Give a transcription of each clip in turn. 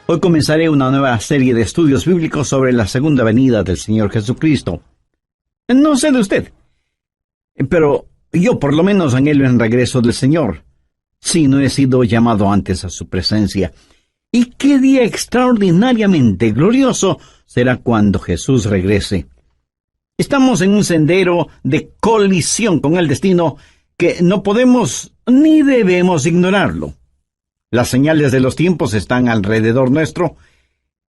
Hoy comenzaré una nueva serie de estudios bíblicos sobre la segunda venida del Señor Jesucristo. No sé de usted, pero yo por lo menos anhelo el regreso del Señor, si no he sido llamado antes a su presencia. Y qué día extraordinariamente glorioso será cuando Jesús regrese. Estamos en un sendero de colisión con el destino que no podemos ni debemos ignorarlo. Las señales de los tiempos están alrededor nuestro.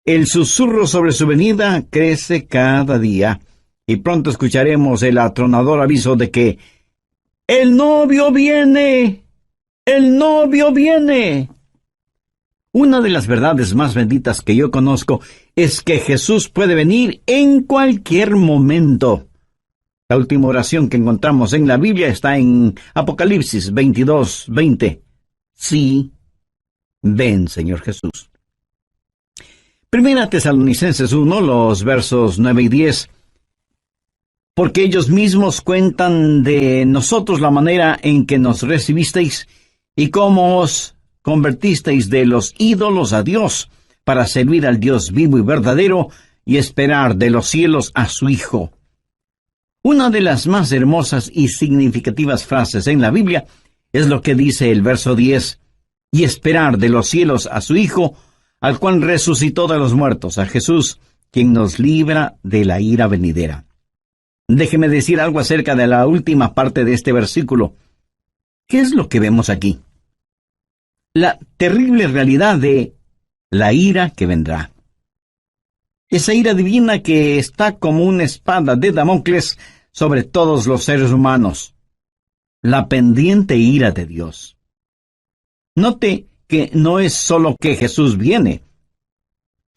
El susurro sobre su venida crece cada día, y pronto escucharemos el atronador aviso de que ¡el novio viene! ¡El novio viene! Una de las verdades más benditas que yo conozco es que Jesús puede venir en cualquier momento. La última oración que encontramos en la Biblia está en Apocalipsis 22:20. Sí, ven, Señor Jesús. Primera Tesalonicenses 1, los versos 9 y 10. Porque ellos mismos cuentan de nosotros la manera en que nos recibisteis y cómo os convertisteis de los ídolos a Dios, para servir al Dios vivo y verdadero y esperar de los cielos a su Hijo. Una de las más hermosas y significativas frases en la Biblia es lo que dice el verso 10, y esperar de los cielos a su Hijo, al cual resucitó de los muertos, a Jesús, quien nos libra de la ira venidera. Déjeme decir algo acerca de la última parte de este versículo. ¿Qué es lo que vemos aquí? La terrible realidad de la ira que vendrá. Esa ira divina que está como una espada de Damocles sobre todos los seres humanos. La pendiente ira de Dios. Note que no es solo que Jesús viene,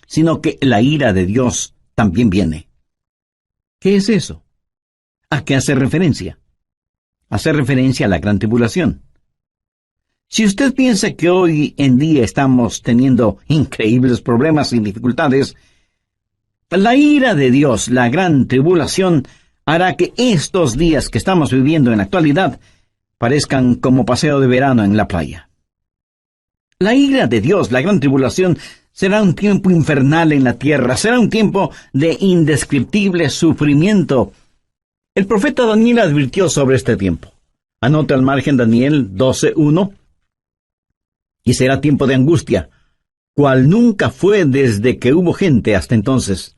sino que la ira de Dios también viene. ¿Qué es eso? ¿A qué hace referencia? Hace referencia a la gran tribulación. Si usted piensa que hoy en día estamos teniendo increíbles problemas y dificultades, la ira de Dios, la gran tribulación, hará que estos días que estamos viviendo en la actualidad parezcan como paseo de verano en la playa. La ira de Dios, la gran tribulación, será un tiempo infernal en la tierra, será un tiempo de indescriptible sufrimiento. El profeta Daniel advirtió sobre este tiempo. Anote al margen Daniel 12:1. Y será tiempo de angustia, cual nunca fue desde que hubo gente hasta entonces.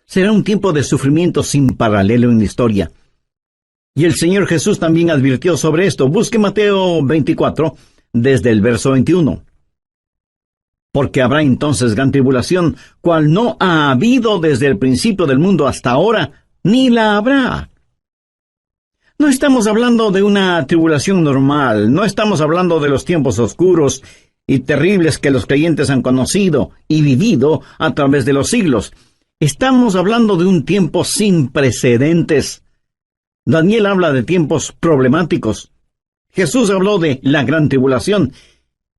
Será un tiempo de sufrimiento sin paralelo en la historia. Y el Señor Jesús también advirtió sobre esto. Busque Mateo 24, desde el verso 21. Porque habrá entonces gran tribulación, cual no ha habido desde el principio del mundo hasta ahora, ni la habrá. No estamos hablando de una tribulación normal, no estamos hablando de los tiempos oscuros y terribles que los creyentes han conocido y vivido a través de los siglos. Estamos hablando de un tiempo sin precedentes. Daniel habla de tiempos problemáticos. Jesús habló de la gran tribulación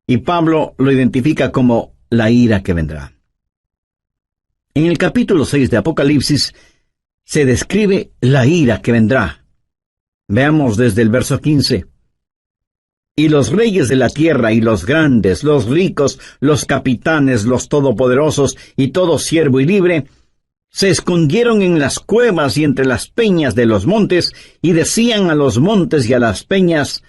y Pablo lo identifica como la ira que vendrá. En el capítulo 6 de Apocalipsis se describe la ira que vendrá. Veamos desde el verso 15. Y los reyes de la tierra y los grandes, los ricos, los capitanes, los todopoderosos y todo siervo y libre, se escondieron en las cuevas y entre las peñas de los montes, y decían a los montes y a las peñas,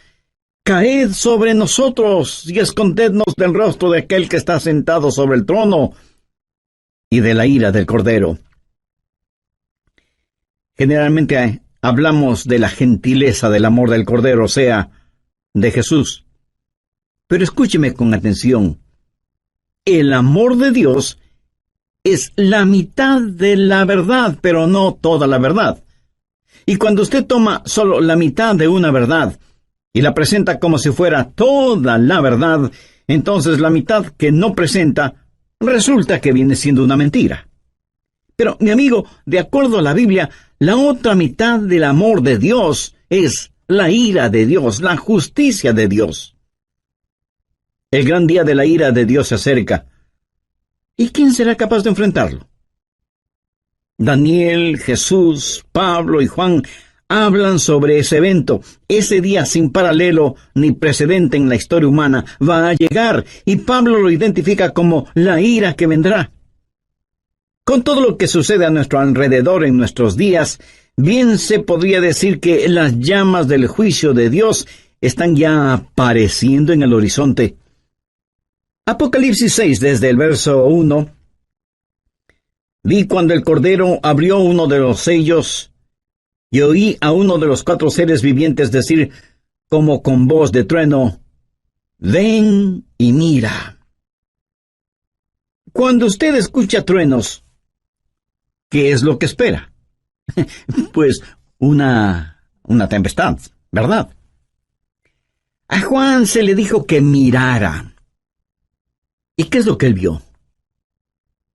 caed sobre nosotros y escondednos del rostro de aquel que está sentado sobre el trono y de la ira del Cordero. Generalmente hablamos de la gentileza del amor del Cordero, o sea, de Jesús. Pero escúcheme con atención. El amor de Dios es la mitad de la verdad, pero no toda la verdad. Y cuando usted toma solo la mitad de una verdad y la presenta como si fuera toda la verdad, entonces la mitad que no presenta resulta que viene siendo una mentira. Pero, mi amigo, de acuerdo a la Biblia, la otra mitad del amor de Dios es la ira de Dios, la justicia de Dios. El gran día de la ira de Dios se acerca. ¿Y quién será capaz de enfrentarlo? Daniel, Jesús, Pablo y Juan hablan sobre ese evento. Ese día sin paralelo ni precedente en la historia humana va a llegar, y Pablo lo identifica como la ira que vendrá. Con todo lo que sucede a nuestro alrededor en nuestros días, bien se podría decir que las llamas del juicio de Dios están ya apareciendo en el horizonte. Apocalipsis 6, desde el verso 1. Vi cuando el Cordero abrió uno de los sellos, y oí a uno de los 4 seres vivientes decir, como con voz de trueno, ven y mira. Cuando usted escucha truenos, ¿qué es lo que espera? Pues una tempestad, ¿verdad? A Juan se le dijo que mirara. ¿Y qué es lo que él vio?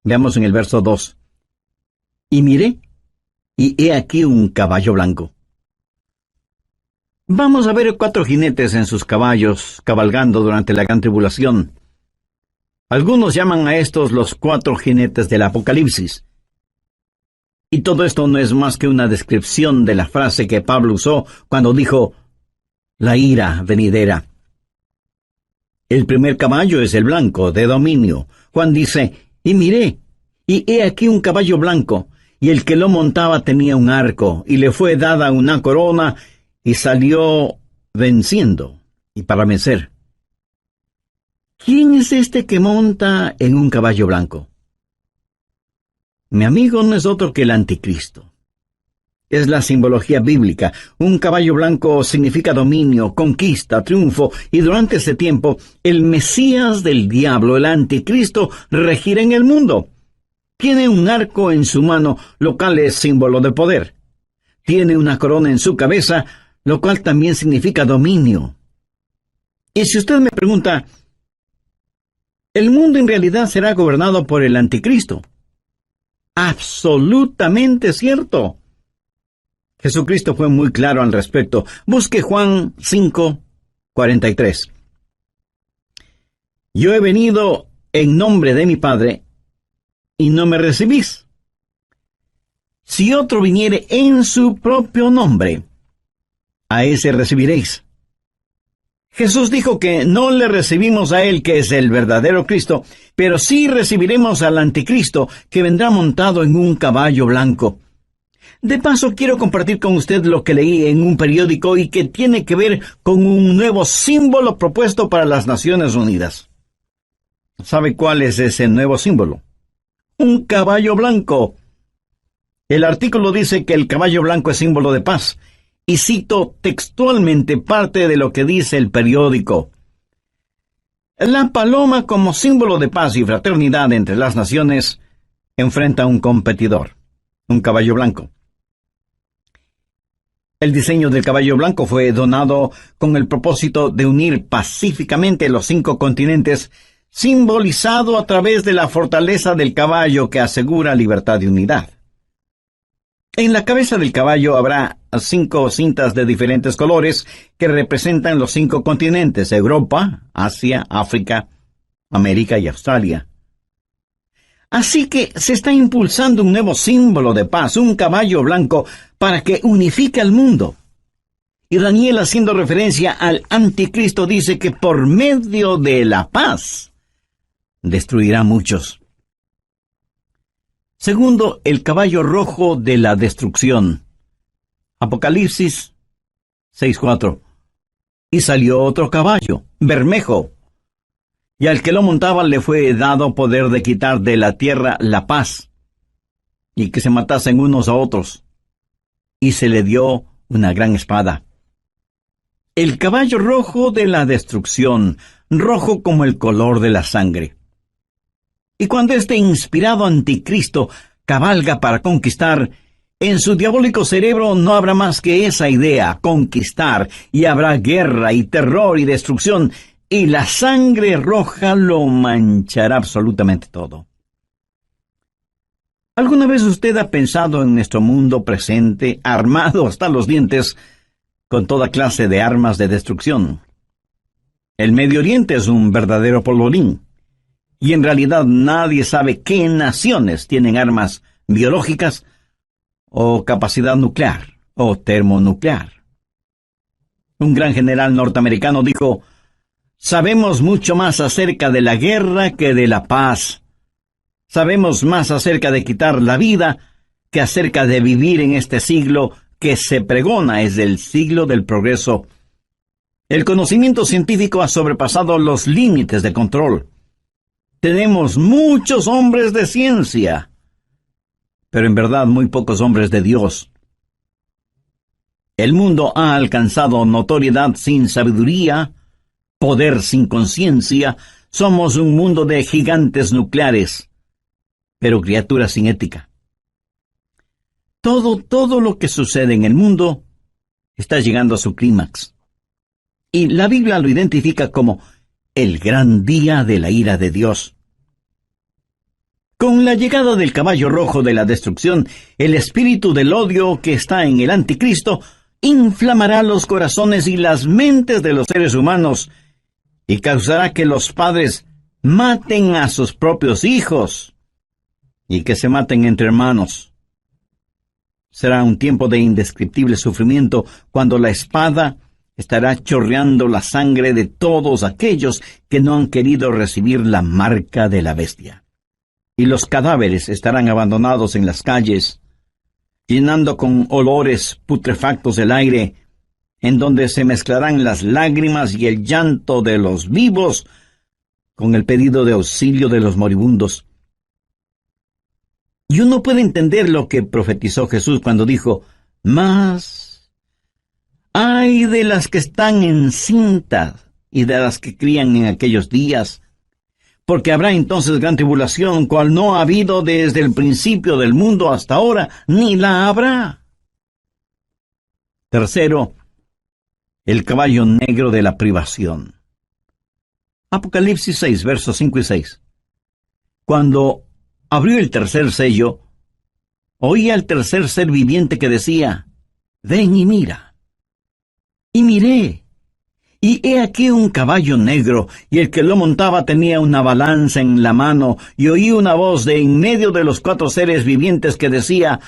Veamos en el verso 2. Y miré, y he aquí un caballo blanco. Vamos a ver 4 jinetes en sus caballos, cabalgando durante la gran tribulación. Algunos llaman a estos los 4 jinetes del Apocalipsis. Y todo esto no es más que una descripción de la frase que Pablo usó cuando dijo, la ira venidera. El primer caballo es el blanco, de dominio. Juan dice, y miré, y he aquí un caballo blanco, y el que lo montaba tenía un arco, y le fue dada una corona, y salió venciendo, y para vencer. ¿Quién es este que monta en un caballo blanco? Mi amigo, no es otro que el anticristo. Es la simbología bíblica. Un caballo blanco significa dominio, conquista, triunfo, y durante ese tiempo, el Mesías del diablo, el anticristo, regirá en el mundo. Tiene un arco en su mano, lo cual es símbolo de poder. Tiene una corona en su cabeza, lo cual también significa dominio. Y si usted me pregunta, ¿el mundo en realidad será gobernado por el anticristo? Absolutamente cierto. Jesucristo fue muy claro al respecto. Busque Juan 5:43. Yo he venido en nombre de mi Padre, y no me recibís. Si otro viniere en su propio nombre, a ese recibiréis. Jesús dijo que no le recibimos a él, que es el verdadero Cristo, pero sí recibiremos al anticristo, que vendrá montado en un caballo blanco. De paso, quiero compartir con usted lo que leí en un periódico y que tiene que ver con un nuevo símbolo propuesto para las Naciones Unidas. ¿Sabe cuál es ese nuevo símbolo? Un caballo blanco. El artículo dice que el caballo blanco es símbolo de paz, y cito textualmente parte de lo que dice el periódico. La paloma, como símbolo de paz y fraternidad entre las naciones, enfrenta a un competidor, un caballo blanco. El diseño del caballo blanco fue donado con el propósito de unir pacíficamente los 5 continentes, simbolizado a través de la fortaleza del caballo que asegura libertad y unidad. En la cabeza del caballo habrá 5 cintas de diferentes colores que representan los 5 continentes: Europa, Asia, África, América y Australia. Así que se está impulsando un nuevo símbolo de paz, un caballo blanco, para que unifique al mundo. Y Daniel, haciendo referencia al anticristo, dice que por medio de la paz destruirá a muchos. Segundo, el caballo rojo de la destrucción. Apocalipsis 6:4. Y salió otro caballo, bermejo, y al que lo montaba le fue dado poder de quitar de la tierra la paz, y que se matasen unos a otros, y se le dio una gran espada. El caballo rojo de la destrucción, rojo como el color de la sangre. Y cuando este inspirado anticristo cabalga para conquistar, en su diabólico cerebro no habrá más que esa idea, conquistar, y habrá guerra y terror y destrucción, y la sangre roja lo manchará absolutamente todo. ¿Alguna vez usted ha pensado en nuestro mundo presente, armado hasta los dientes, con toda clase de armas de destrucción? El Medio Oriente es un verdadero polvorín, y en realidad nadie sabe qué naciones tienen armas biológicas o capacidad nuclear o termonuclear. Un gran general norteamericano dijo: sabemos mucho más acerca de la guerra que de la paz. Sabemos más acerca de quitar la vida que acerca de vivir en este siglo que se pregona es el siglo del progreso. El conocimiento científico ha sobrepasado los límites de control. Tenemos muchos hombres de ciencia, pero en verdad muy pocos hombres de Dios. El mundo ha alcanzado notoriedad sin sabiduría, poder sin conciencia. Somos un mundo de gigantes nucleares, pero criaturas sin ética. Todo lo que sucede en el mundo está llegando a su clímax. Y la Biblia lo identifica como el gran día de la ira de Dios. Con la llegada del caballo rojo de la destrucción, el espíritu del odio que está en el anticristo inflamará los corazones y las mentes de los seres humanos y causará que los padres maten a sus propios hijos y que se maten entre hermanos. Será un tiempo de indescriptible sufrimiento cuando la espada estará chorreando la sangre de todos aquellos que no han querido recibir la marca de la bestia. Y los cadáveres estarán abandonados en las calles, llenando con olores putrefactos el aire, en donde se mezclarán las lágrimas y el llanto de los vivos con el pedido de auxilio de los moribundos. Y uno puede entender lo que profetizó Jesús cuando dijo: mas ay de las que están encintas y de las que crían en aquellos días, porque habrá entonces gran tribulación, cual no ha habido desde el principio del mundo hasta ahora, ni la habrá. Tercero, el caballo negro de la privación. Apocalipsis 6, versos 5 y 6. Cuando abrió el tercer sello, oí al tercer ser viviente que decía: ven y mira. Y miré, y he aquí un caballo negro, y el que lo montaba tenía una balanza en la mano, y oí una voz de en medio de los 4 seres vivientes que decía: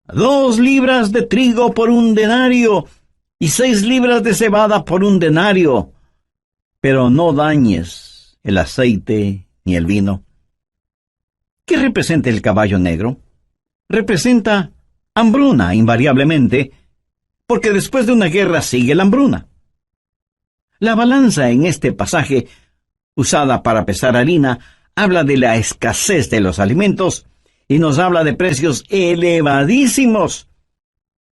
2 libras de trigo por 1 denario, y 6 libras de cebada por 1 denario, pero no dañes el aceite ni el vino. ¿Qué representa el caballo negro? Representa hambruna, invariablemente, porque después de una guerra sigue la hambruna. La balanza en este pasaje, usada para pesar harina, habla de la escasez de los alimentos y nos habla de precios elevadísimos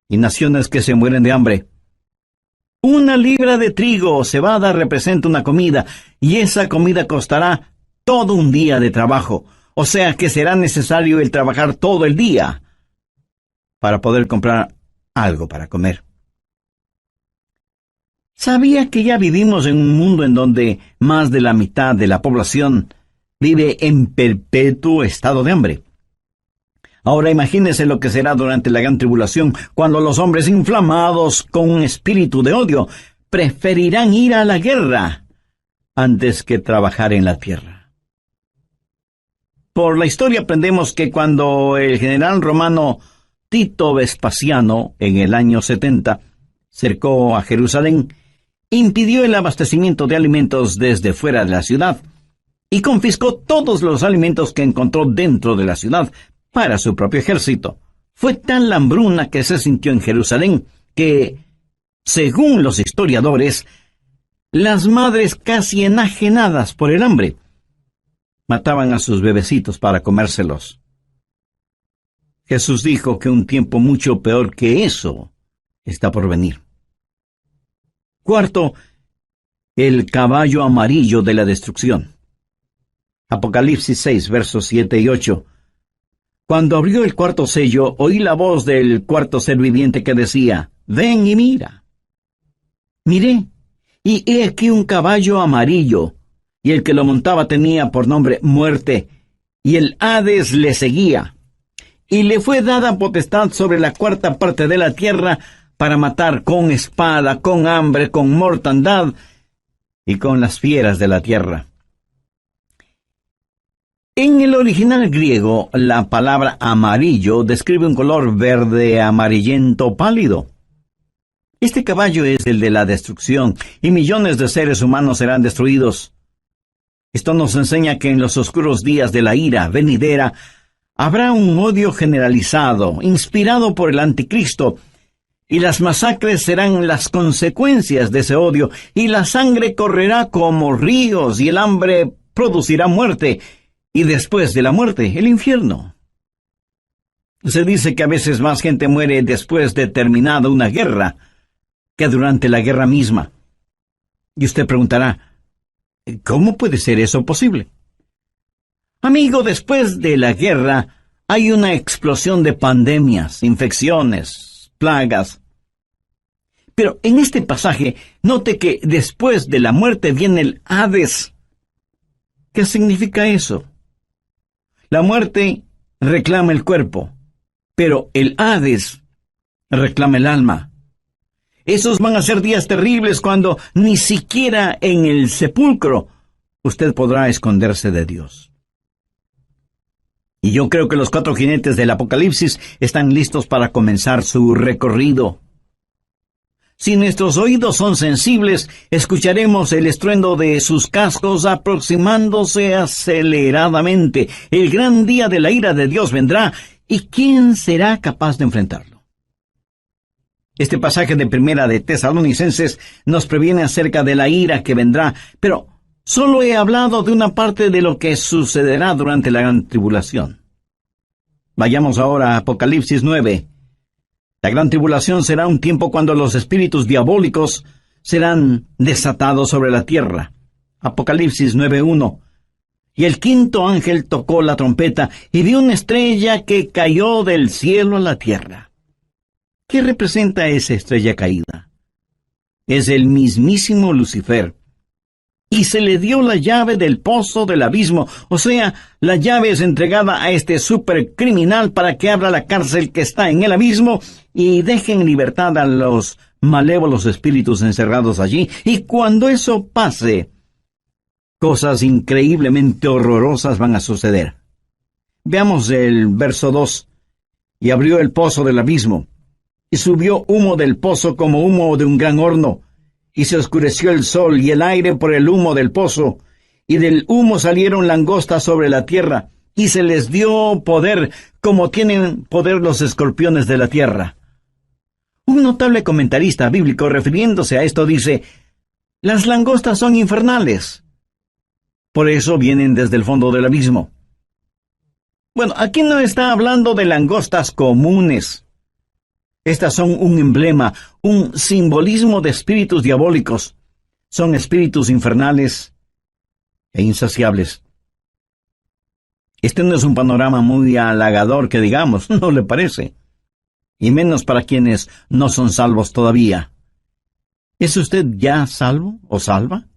y naciones que se mueren de hambre. 1 libra de trigo o cebada representa una comida, y esa comida costará todo un día de trabajo, o sea que será necesario el trabajar todo el día para poder comprar algo para comer. ¿Sabía que ya vivimos en un mundo en donde más de la mitad de la población vive en perpetuo estado de hambre? Ahora imagínese lo que será durante la gran tribulación, cuando los hombres inflamados con un espíritu de odio preferirán ir a la guerra antes que trabajar en la tierra. Por la historia aprendemos que cuando el general romano Tito Vespasiano, en el año 70, cercó a Jerusalén, impidió el abastecimiento de alimentos desde fuera de la ciudad y confiscó todos los alimentos que encontró dentro de la ciudad para su propio ejército. Fue tal la hambruna que se sintió en Jerusalén que, según los historiadores, las madres casi enajenadas por el hambre mataban a sus bebecitos para comérselos. Jesús dijo que un tiempo mucho peor que eso está por venir. Cuarto, el caballo amarillo de la destrucción. Apocalipsis 6, versos 7 y 8. Cuando abrió el 4º sello, oí la voz del 4º ser viviente que decía: ven y mira. Miré, y he aquí un caballo amarillo, y el que lo montaba tenía por nombre Muerte, y el Hades le seguía. Y le fue dada potestad sobre la 4ª parte de la tierra para matar con espada, con hambre, con mortandad y con las fieras de la tierra. En el original griego, la palabra amarillo describe un color verde amarillento pálido. Este caballo es el de la destrucción, y millones de seres humanos serán destruidos. Esto nos enseña que en los oscuros días de la ira venidera habrá un odio generalizado, inspirado por el anticristo, y las masacres serán las consecuencias de ese odio, y la sangre correrá como ríos, y el hambre producirá muerte, y después de la muerte, el infierno. Se dice que a veces más gente muere después de terminada una guerra que durante la guerra misma. Y usted preguntará, ¿cómo puede ser eso posible? Amigo, después de la guerra hay una explosión de pandemias, infecciones, plagas. Pero en este pasaje, note que después de la muerte viene el Hades. ¿Qué significa eso? La muerte reclama el cuerpo, pero el Hades reclama el alma. Esos van a ser días terribles cuando ni siquiera en el sepulcro usted podrá esconderse de Dios. Y yo creo que los 4 jinetes del Apocalipsis están listos para comenzar su recorrido. Si nuestros oídos son sensibles, escucharemos el estruendo de sus cascos aproximándose aceleradamente. El gran día de la ira de Dios vendrá, ¿y quién será capaz de enfrentarlo? Este pasaje de Primera de Tesalonicenses nos previene acerca de la ira que vendrá, pero solo he hablado de una parte de lo que sucederá durante la gran tribulación. Vayamos ahora a Apocalipsis 9. La gran tribulación será un tiempo cuando los espíritus diabólicos serán desatados sobre la tierra. Apocalipsis 9:1. Y el 5º ángel tocó la trompeta, y vi una estrella que cayó del cielo a la tierra. ¿Qué representa esa estrella caída? Es el mismísimo Lucifer. Y se le dio la llave del pozo del abismo, o sea, la llave es entregada a este supercriminal para que abra la cárcel que está en el abismo y deje en libertad a los malévolos espíritus encerrados allí. Y cuando eso pase, cosas increíblemente horrorosas van a suceder. Veamos el verso 2. Y abrió el pozo del abismo, y subió humo del pozo como humo de un gran horno, y se oscureció el sol y el aire por el humo del pozo, y del humo salieron langostas sobre la tierra, y se les dio poder como tienen poder los escorpiones de la tierra. Un notable comentarista bíblico refiriéndose a esto dice, las langostas son infernales. Por eso vienen desde el fondo del abismo. Bueno, aquí no está hablando de langostas comunes. Estas son un emblema, un simbolismo de espíritus diabólicos. Son espíritus infernales e insaciables. Este no es un panorama muy halagador que digamos, ¿no le parece? Y menos para quienes no son salvos todavía. ¿Es usted ya salvo o salva?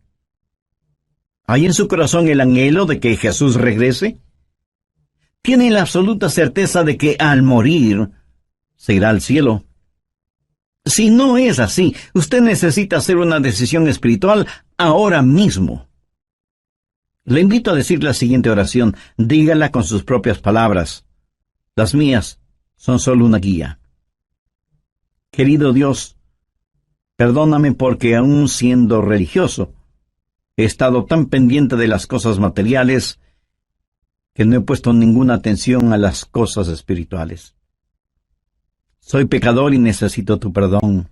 ¿Hay en su corazón el anhelo de que Jesús regrese? ¿Tiene la absoluta certeza de que al morir se irá al cielo? Si no es así, usted necesita hacer una decisión espiritual ahora mismo. Le invito a decir la siguiente oración. Dígala con sus propias palabras. Las mías son solo una guía. Querido Dios, perdóname porque aún siendo religioso, he estado tan pendiente de las cosas materiales que no he puesto ninguna atención a las cosas espirituales. Soy pecador y necesito tu perdón.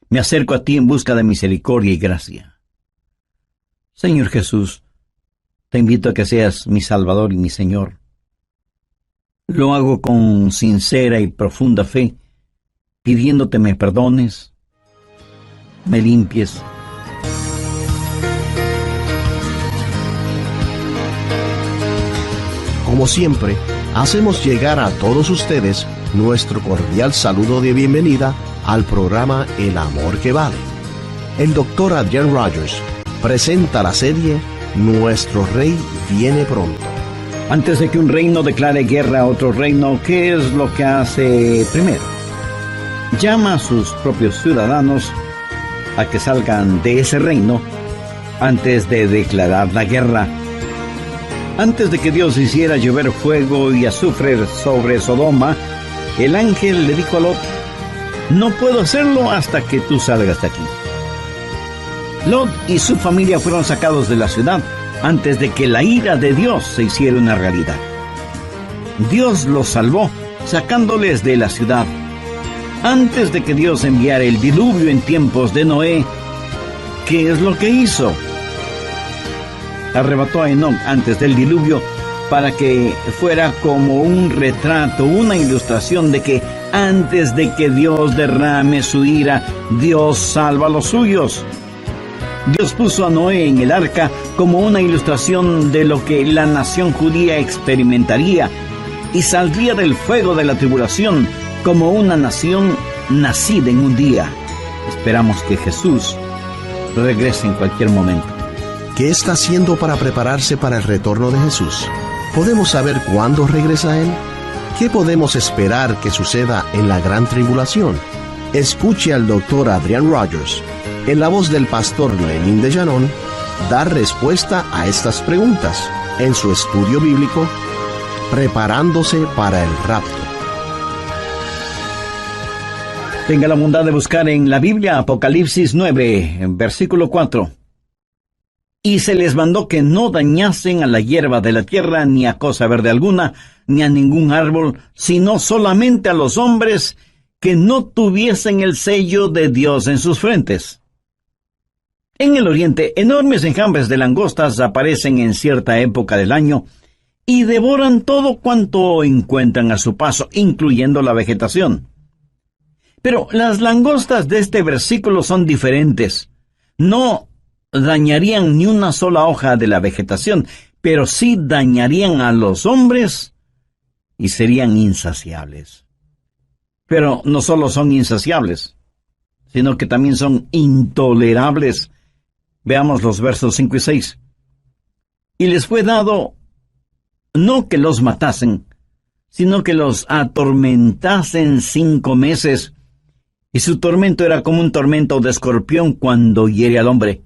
Me acerco a ti en busca de misericordia y gracia. Señor Jesús, te invito a que seas mi Salvador y mi Señor. Lo hago con sincera y profunda fe, pidiéndote me perdones, me limpies. Como siempre, hacemos llegar a todos ustedes nuestro cordial saludo de bienvenida al programa El Amor que Vale. El Dr. Adrian Rogers presenta la serie Nuestro Rey viene pronto. Antes de que un reino declare guerra a otro reino, ¿qué es lo que hace primero? Llama a sus propios ciudadanos a que salgan de ese reino antes de declarar la guerra. Antes de que Dios hiciera llover fuego y azufre sobre Sodoma, el ángel le dijo a Lot: no puedo hacerlo hasta que tú salgas de aquí. Lot y su familia fueron sacados de la ciudad antes de que la ira de Dios se hiciera una realidad. Dios los salvó, sacándoles de la ciudad. Antes de que Dios enviara el diluvio en tiempos de Noé, ¿qué es lo que hizo? Arrebató a Enoc antes del diluvio para que fuera como un retrato, una ilustración de que antes de que Dios derrame su ira, Dios salva a los suyos. Dios puso a Noé en el arca como una ilustración de lo que la nación judía experimentaría y saldría del fuego de la tribulación como una nación nacida en un día. Esperamos que Jesús regrese en cualquier momento. ¿Qué está haciendo para prepararse para el retorno de Jesús? ¿Podemos saber cuándo regresa Él? ¿Qué podemos esperar que suceda en la gran tribulación? Escuche al doctor Adrian Rogers, en la voz del pastor Lenín de Llanón, dar respuesta a estas preguntas en su estudio bíblico, Preparándose para el Rapto. Tenga la bondad de buscar en la Biblia Apocalipsis 9, en versículo 4. Y se les mandó que no dañasen a la hierba de la tierra, ni a cosa verde alguna, ni a ningún árbol, sino solamente a los hombres que no tuviesen el sello de Dios en sus frentes. En el oriente, enormes enjambres de langostas aparecen en cierta época del año y devoran todo cuanto encuentran a su paso, incluyendo la vegetación. Pero las langostas de este versículo son diferentes. No dañarían ni una sola hoja de la vegetación, pero sí dañarían a los hombres y serían insaciables. Pero no solo son insaciables, sino que también son intolerables. Veamos los versos 5 y 6. Y les fue dado no que los matasen, sino que los atormentasen 5 meses, y su tormento era como un tormento de escorpión cuando hiere al hombre.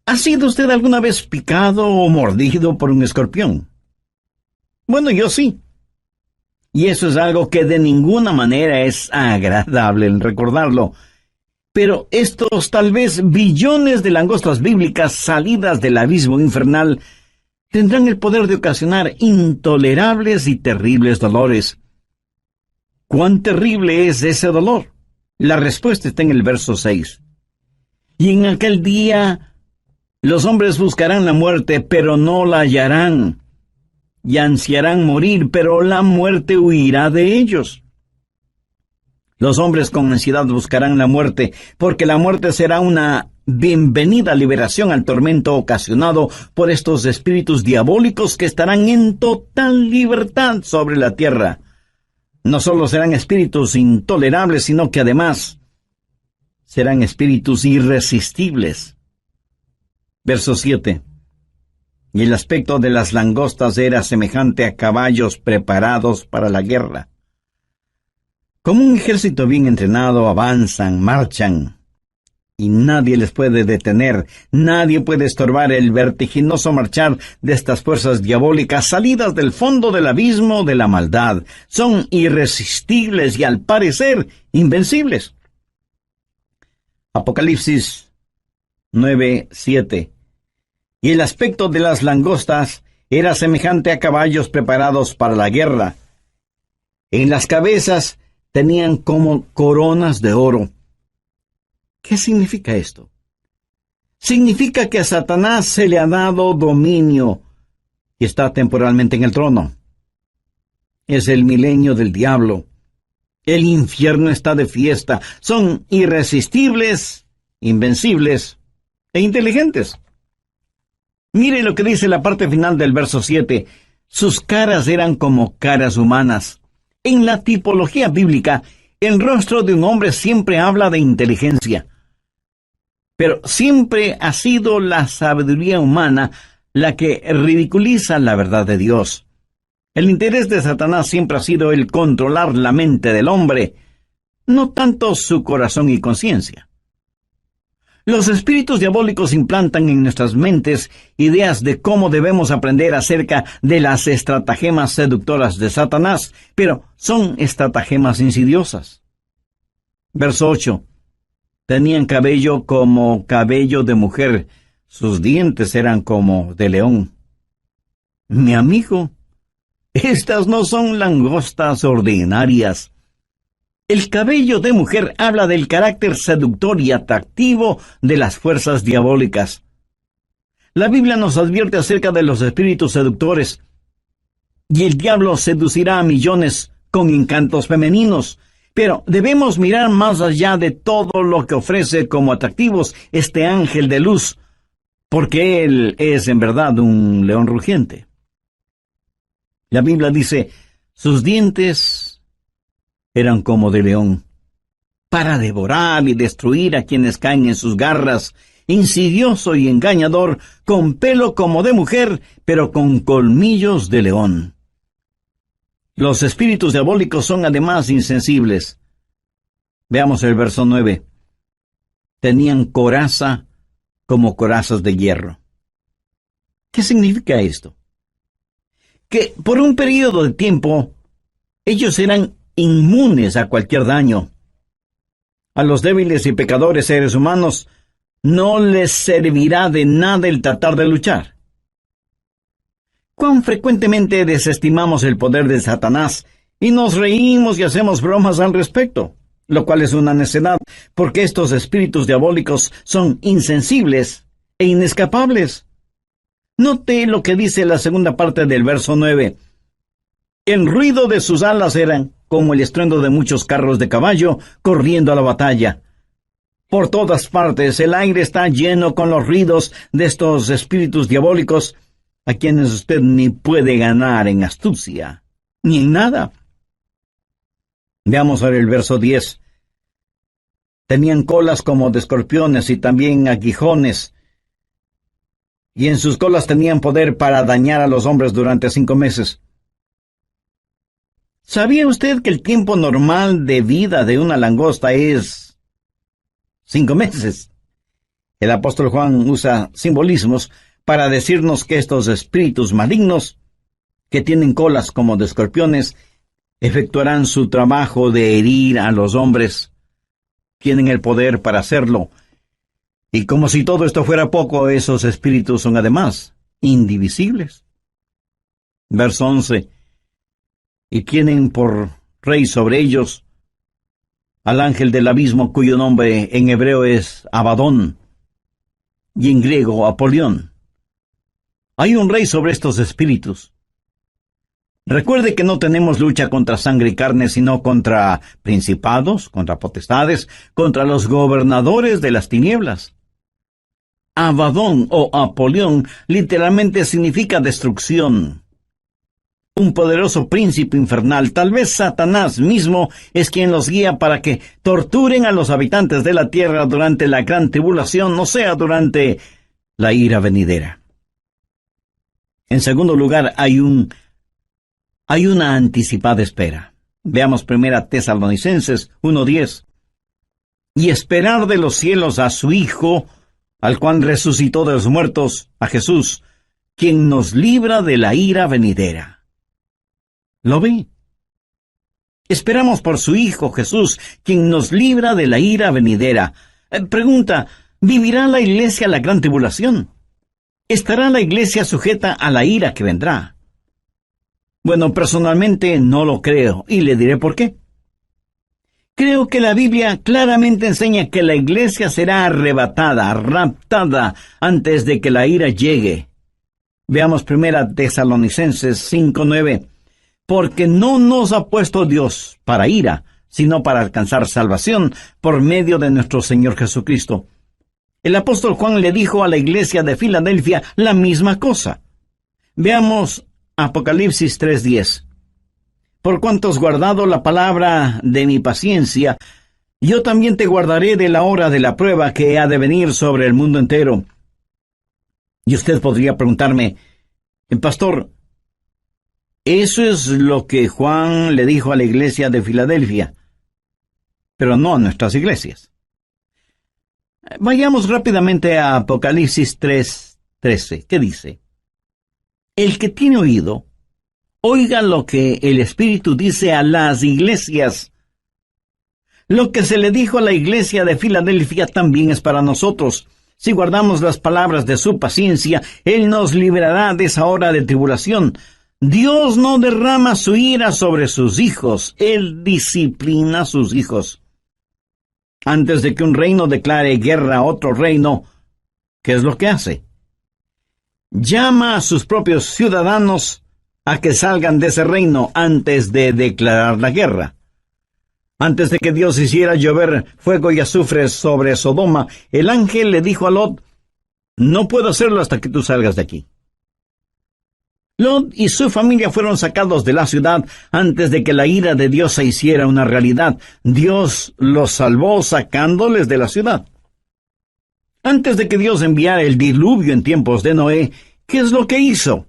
¿Ha sido usted alguna vez picado o mordido por un escorpión? Bueno, yo sí. Y eso es algo que de ninguna manera es agradable el recordarlo. Pero estos tal vez billones de langostas bíblicas salidas del abismo infernal tendrán el poder de ocasionar intolerables y terribles dolores. ¿Cuán terrible es ese dolor? La respuesta está en el verso 6. Y en aquel día los hombres buscarán la muerte, pero no la hallarán, y ansiarán morir, pero la muerte huirá de ellos. Los hombres con ansiedad buscarán la muerte, porque la muerte será una bienvenida liberación al tormento ocasionado por estos espíritus diabólicos que estarán en total libertad sobre la tierra. No solo serán espíritus intolerables, sino que además serán espíritus irresistibles. Verso 7. Y el aspecto de las langostas era semejante a caballos preparados para la guerra. Como un ejército bien entrenado, avanzan, marchan, y nadie les puede detener, nadie puede estorbar el vertiginoso marchar de estas fuerzas diabólicas salidas del fondo del abismo de la maldad. Son irresistibles y al parecer invencibles. Apocalipsis 9:7. Y el aspecto de las langostas era semejante a caballos preparados para la guerra. En las cabezas tenían como coronas de oro. ¿Qué significa esto? Significa que a Satanás se le ha dado dominio y está temporalmente en el trono. Es el milenio del diablo. El infierno está de fiesta. Son irresistibles, invencibles e inteligentes. Mire lo que dice la parte final del verso 7. Sus caras eran como caras humanas. En la tipología bíblica, el rostro de un hombre siempre habla de inteligencia. Pero siempre ha sido la sabiduría humana la que ridiculiza la verdad de Dios. El interés de Satanás siempre ha sido el controlar la mente del hombre, no tanto su corazón y conciencia. Los espíritus diabólicos implantan en nuestras mentes ideas de cómo debemos aprender acerca de las estratagemas seductoras de Satanás, pero son estratagemas insidiosas. Verso 8. Tenían cabello como cabello de mujer, sus dientes eran como de león. Mi amigo, estas no son langostas ordinarias. El cabello de mujer habla del carácter seductor y atractivo de las fuerzas diabólicas. La Biblia nos advierte acerca de los espíritus seductores, y el diablo seducirá a millones con encantos femeninos, pero debemos mirar más allá de todo lo que ofrece como atractivos este ángel de luz, porque él es en verdad un león rugiente. La Biblia dice, sus dientes eran como de león, para devorar y destruir a quienes caen en sus garras, insidioso y engañador, con pelo como de mujer, pero con colmillos de león. Los espíritus diabólicos son además insensibles. Veamos el verso 9. Tenían coraza como corazas de hierro. ¿Qué significa esto? Que por un periodo de tiempo ellos eran inmunes a cualquier daño. A los débiles y pecadores seres humanos no les servirá de nada el tratar de luchar. ¿Cuán frecuentemente desestimamos el poder de Satanás y nos reímos y hacemos bromas al respecto? Lo cual es una necedad, porque estos espíritus diabólicos son insensibles e inescapables. Note lo que dice la segunda parte del verso 9. El ruido de sus alas eran como el estruendo de muchos carros de caballo corriendo a la batalla. Por todas partes el aire está lleno con los ruidos de estos espíritus diabólicos, a quienes usted ni puede ganar en astucia, ni en nada. Veamos ahora el verso 10. Tenían colas como de escorpiones y también aguijones, y en sus colas tenían poder para dañar a los hombres durante 5 meses. ¿Sabía usted que el tiempo normal de vida de una langosta es 5 meses? El apóstol Juan usa simbolismos para decirnos que estos espíritus malignos, que tienen colas como de escorpiones, efectuarán su trabajo de herir a los hombres. Tienen el poder para hacerlo. Y como si todo esto fuera poco, esos espíritus son además indivisibles. Verso 11. Y tienen por rey sobre ellos al ángel del abismo, cuyo nombre en hebreo es Abadón y en griego Apolión. Hay un rey sobre estos espíritus. Recuerde que no tenemos lucha contra sangre y carne, sino contra principados, contra potestades, contra los gobernadores de las tinieblas. Abadón o Apolión literalmente significa destrucción. Un poderoso príncipe infernal, tal vez Satanás mismo, es quien los guía para que torturen a los habitantes de la tierra durante la gran tribulación, o sea, durante la ira venidera. En segundo lugar, hay una anticipada espera. Veamos 1 Tesalonicenses 1:10. Y esperar de los cielos a su Hijo, al cual resucitó de los muertos, a Jesús, quien nos libra de la ira venidera. ¿Lo ve? Esperamos por su Hijo Jesús, quien nos libra de la ira venidera. Pregunta, ¿vivirá la iglesia la gran tribulación? ¿Estará la iglesia sujeta a la ira que vendrá? Bueno, personalmente no lo creo, y le diré por qué. Creo que la Biblia claramente enseña que la iglesia será arrebatada, raptada, antes de que la ira llegue. Veamos 1 Tesalonicenses 5:9. Porque no nos ha puesto Dios para ira, sino para alcanzar salvación por medio de nuestro Señor Jesucristo. El apóstol Juan le dijo a la iglesia de Filadelfia la misma cosa. Veamos Apocalipsis 3:10. Por cuanto has guardado la palabra de mi paciencia, yo también te guardaré de la hora de la prueba que ha de venir sobre el mundo entero. Y usted podría preguntarme, pastor, eso es lo que Juan le dijo a la iglesia de Filadelfia, pero no a nuestras iglesias. Vayamos rápidamente a Apocalipsis 3:13. ¿Qué dice? El que tiene oído, oiga lo que el Espíritu dice a las iglesias. Lo que se le dijo a la iglesia de Filadelfia también es para nosotros. Si guardamos las palabras de su paciencia, Él nos librará de esa hora de tribulación. Dios no derrama su ira sobre sus hijos, Él disciplina a sus hijos. Antes de que un reino declare guerra a otro reino, ¿qué es lo que hace? Llama a sus propios ciudadanos a que salgan de ese reino antes de declarar la guerra. Antes de que Dios hiciera llover fuego y azufre sobre Sodoma, el ángel le dijo a Lot, no puedo hacerlo hasta que tú salgas de aquí. Lot y su familia fueron sacados de la ciudad antes de que la ira de Dios se hiciera una realidad. Dios los salvó sacándoles de la ciudad. Antes de que Dios enviara el diluvio en tiempos de Noé, ¿qué es lo que hizo?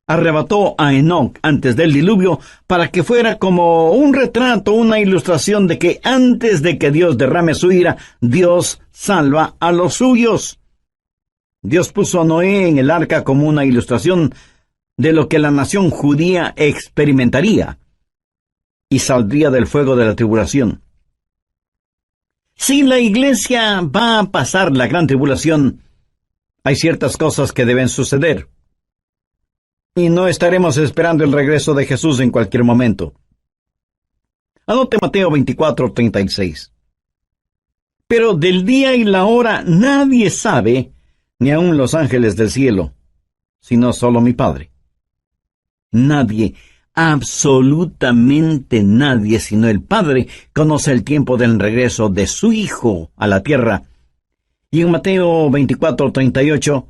Arrebató a Enoc antes del diluvio para que fuera como un retrato, una ilustración de que antes de que Dios derrame su ira, Dios salva a los suyos. Dios puso a Noé en el arca como una ilustración de lo que la nación judía experimentaría y saldría del fuego de la tribulación. Si la iglesia va a pasar la gran tribulación, hay ciertas cosas que deben suceder. Y no estaremos esperando el regreso de Jesús en cualquier momento. Anote Mateo 24:36. Pero del día y la hora nadie sabe, ni aun los ángeles del cielo, sino solo mi Padre. Nadie, absolutamente nadie, sino el Padre, conoce el tiempo del regreso de su Hijo a la tierra. Y en Mateo 24:38,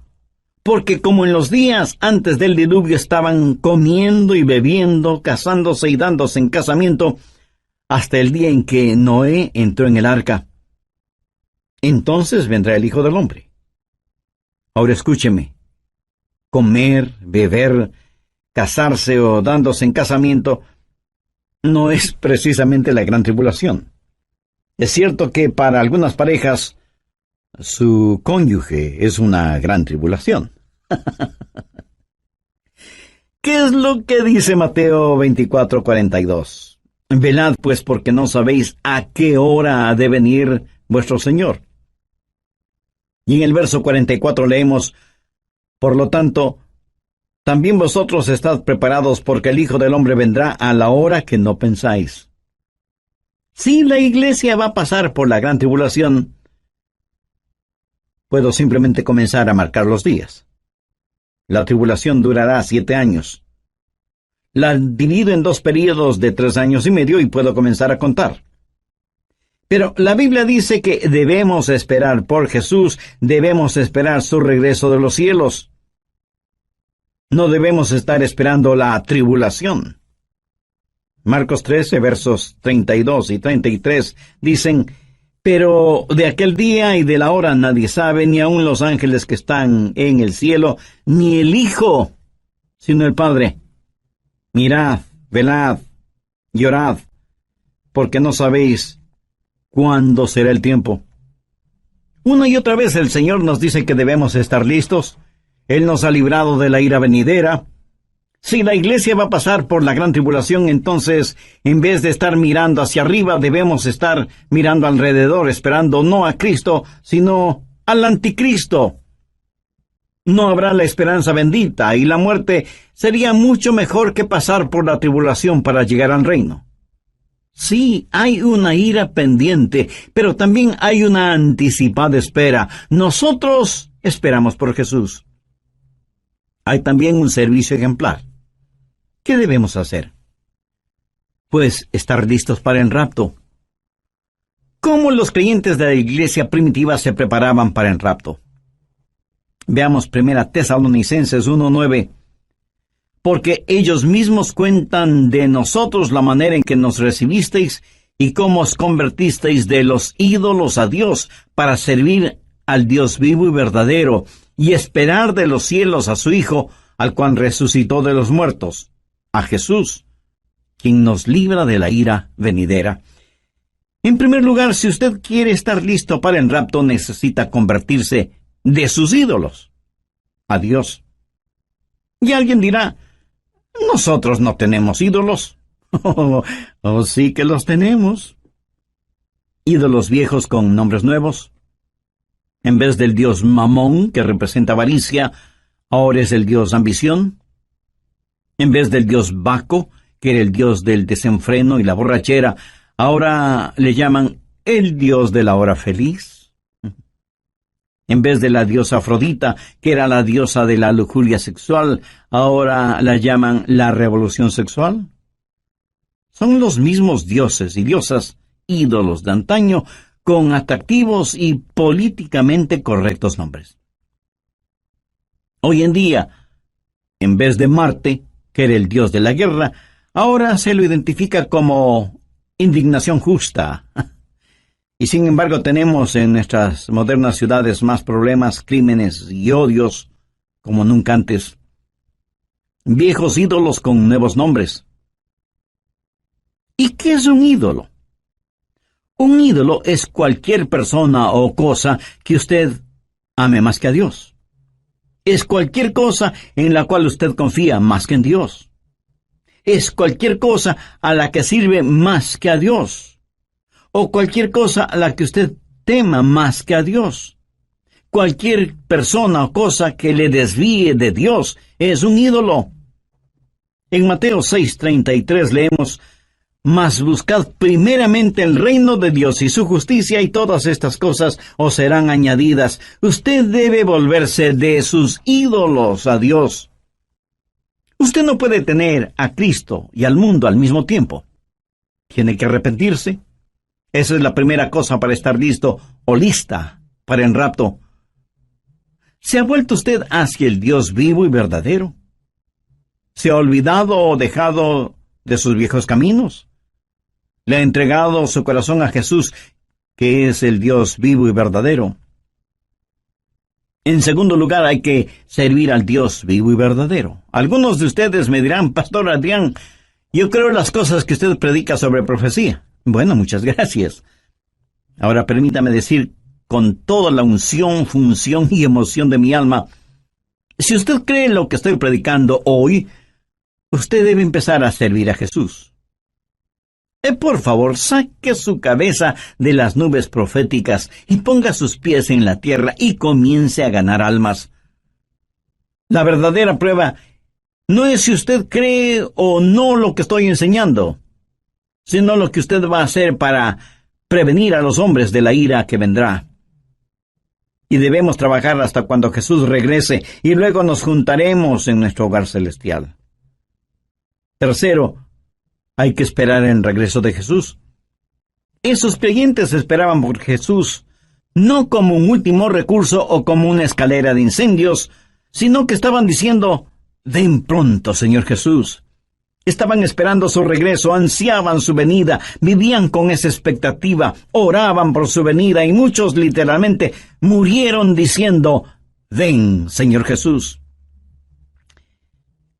porque como en los días antes del diluvio estaban comiendo y bebiendo, casándose y dándose en casamiento, hasta el día en que Noé entró en el arca, entonces vendrá el Hijo del Hombre. Ahora escúcheme, comer, beber, casarse o dándose en casamiento no es precisamente la gran tribulación. Es cierto que para algunas parejas su cónyuge es una gran tribulación. ¿Qué es lo que dice Mateo 24:42? Velad pues porque no sabéis a qué hora ha de venir vuestro Señor. Y en el verso 44 leemos, por lo tanto, también vosotros estad preparados porque el Hijo del Hombre vendrá a la hora que no pensáis. Si la iglesia va a pasar por la gran tribulación, puedo simplemente comenzar a marcar los días. La tribulación durará 7 años. La divido en 2 períodos de 3 años y medio y puedo comenzar a contar. Pero la Biblia dice que debemos esperar por Jesús, debemos esperar su regreso de los cielos. No debemos estar esperando la tribulación. Marcos 13, versos 32 y 33 dicen, pero de aquel día y de la hora nadie sabe, ni aun los ángeles que están en el cielo, ni el Hijo, sino el Padre. Mirad, velad, llorad, porque no sabéis cuándo será el tiempo. Una y otra vez el Señor nos dice que debemos estar listos. Él nos ha librado de la ira venidera. Si la iglesia va a pasar por la gran tribulación, entonces, en vez de estar mirando hacia arriba, debemos estar mirando alrededor, esperando no a Cristo, sino al anticristo. No habrá la esperanza bendita, y la muerte sería mucho mejor que pasar por la tribulación para llegar al reino. Sí, hay una ira pendiente, pero también hay una anticipada espera. Nosotros esperamos por Jesús. Hay también un servicio ejemplar. ¿Qué debemos hacer? Pues estar listos para el rapto. ¿Cómo los creyentes de la iglesia primitiva se preparaban para el rapto? Veamos 1 Tesalonicenses 1:9. Porque ellos mismos cuentan de nosotros la manera en que nos recibisteis y cómo os convertisteis de los ídolos a Dios para servir al Dios vivo y verdadero y esperar de los cielos a su Hijo, al cual resucitó de los muertos, a Jesús, quien nos libra de la ira venidera. En primer lugar, si usted quiere estar listo para el rapto, necesita convertirse de sus ídolos a Dios. Y alguien dirá, nosotros no tenemos ídolos. Oh, sí que los tenemos. Ídolos viejos con nombres nuevos. En vez del dios Mamón, que representa avaricia, ahora es el dios ambición. En vez del dios Baco, que era el dios del desenfreno y la borrachera, ahora le llaman el dios de la hora feliz. En vez de la diosa Afrodita, que era la diosa de la lujuria sexual, ahora la llaman la revolución sexual. Son los mismos dioses y diosas, ídolos de antaño, con atractivos y políticamente correctos nombres. Hoy en día, en vez de Marte, que era el dios de la guerra, ahora se lo identifica como indignación justa. Y sin embargo tenemos en nuestras modernas ciudades más problemas, crímenes y odios como nunca antes. Viejos ídolos con nuevos nombres. ¿Y qué es un ídolo? Un ídolo es cualquier persona o cosa que usted ame más que a Dios. Es cualquier cosa en la cual usted confía más que en Dios. Es cualquier cosa a la que sirve más que a Dios. O cualquier cosa a la que usted tema más que a Dios. Cualquier persona o cosa que le desvíe de Dios es un ídolo. En Mateo 6:33 leemos, mas buscad primeramente el reino de Dios y su justicia, y todas estas cosas os serán añadidas. Usted debe volverse de sus ídolos a Dios. Usted no puede tener a Cristo y al mundo al mismo tiempo. Tiene que arrepentirse. Esa es la primera cosa para estar listo o lista para el rapto. ¿Se ha vuelto usted hacia el Dios vivo y verdadero? ¿Se ha olvidado o dejado de sus viejos caminos? ¿Le ha entregado su corazón a Jesús, que es el Dios vivo y verdadero? En segundo lugar, hay que servir al Dios vivo y verdadero. Algunos de ustedes me dirán, Pastor Adrián, yo creo las cosas que usted predica sobre profecía. Bueno, muchas gracias. Ahora permítame decir con toda la unción, función y emoción de mi alma, si usted cree lo que estoy predicando hoy, usted debe empezar a servir a Jesús. Por favor, saque su cabeza de las nubes proféticas y ponga sus pies en la tierra y comience a ganar almas. La verdadera prueba no es si usted cree o no lo que estoy enseñando, sino lo que usted va a hacer para prevenir a los hombres de la ira que vendrá. Y debemos trabajar hasta cuando Jesús regrese, y luego nos juntaremos en nuestro hogar celestial. Tercero, hay que esperar el regreso de Jesús. Esos creyentes esperaban por Jesús, no como un último recurso o como una escalera de incendios, sino que estaban diciendo, ven pronto, Señor Jesús. Estaban esperando su regreso, ansiaban su venida, vivían con esa expectativa, oraban por su venida, y muchos literalmente murieron diciendo, ven, Señor Jesús.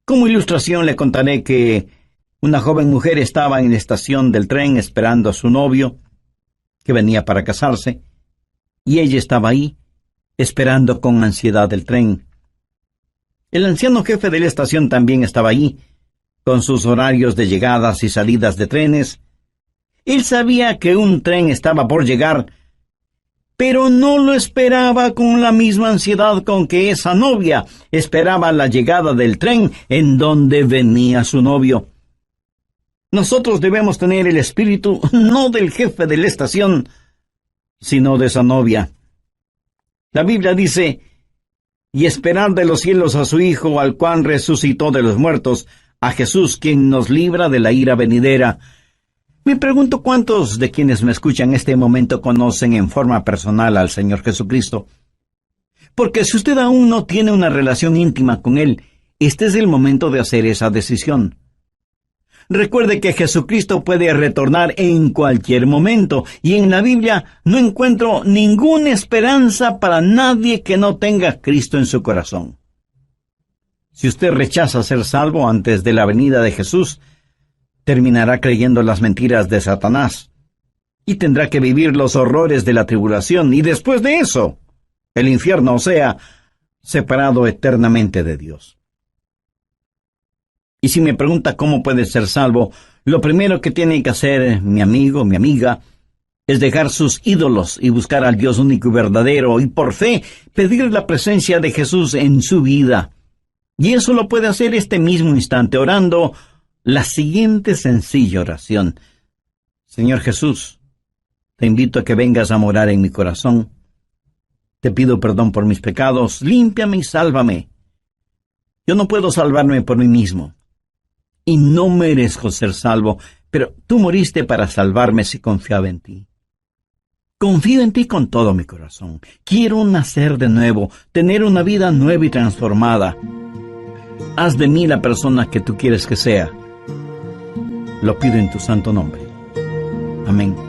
Como ilustración le contaré que una joven mujer estaba en la estación del tren esperando a su novio, que venía para casarse, y ella estaba ahí, esperando con ansiedad el tren. El anciano jefe de la estación también estaba ahí, con sus horarios de llegadas y salidas de trenes. Él sabía que un tren estaba por llegar, pero no lo esperaba con la misma ansiedad con que esa novia esperaba la llegada del tren en donde venía su novio. Nosotros debemos tener el espíritu no del jefe de la estación, sino de esa novia. La Biblia dice, y esperar de los cielos a su Hijo, al cual resucitó de los muertos, a Jesús, quien nos libra de la ira venidera. Me pregunto cuántos de quienes me escuchan en este momento conocen en forma personal al Señor Jesucristo. Porque si usted aún no tiene una relación íntima con Él, este es el momento de hacer esa decisión. Recuerde que Jesucristo puede retornar en cualquier momento, y en la Biblia no encuentro ninguna esperanza para nadie que no tenga a Cristo en su corazón. Si usted rechaza ser salvo antes de la venida de Jesús, terminará creyendo las mentiras de Satanás. y tendrá que vivir los horrores de la tribulación, y después de eso, el infierno, o sea, separado eternamente de Dios. Y si me pregunta cómo puede ser salvo, lo primero que tiene que hacer mi amigo, mi amiga, es dejar sus ídolos y buscar al Dios único y verdadero, y por fe pedir la presencia de Jesús en su vida. Y eso lo puede hacer este mismo instante, orando la siguiente sencilla oración. Señor Jesús, te invito a que vengas a morar en mi corazón. Te pido perdón por mis pecados, límpiame y sálvame. Yo no puedo salvarme por mí mismo, y no merezco ser salvo, pero tú moriste para salvarme si confiaba en ti. Confío en ti con todo mi corazón. Quiero nacer de nuevo, tener una vida nueva y transformada. Haz de mí la persona que tú quieres que sea. Lo pido en tu santo nombre. Amén.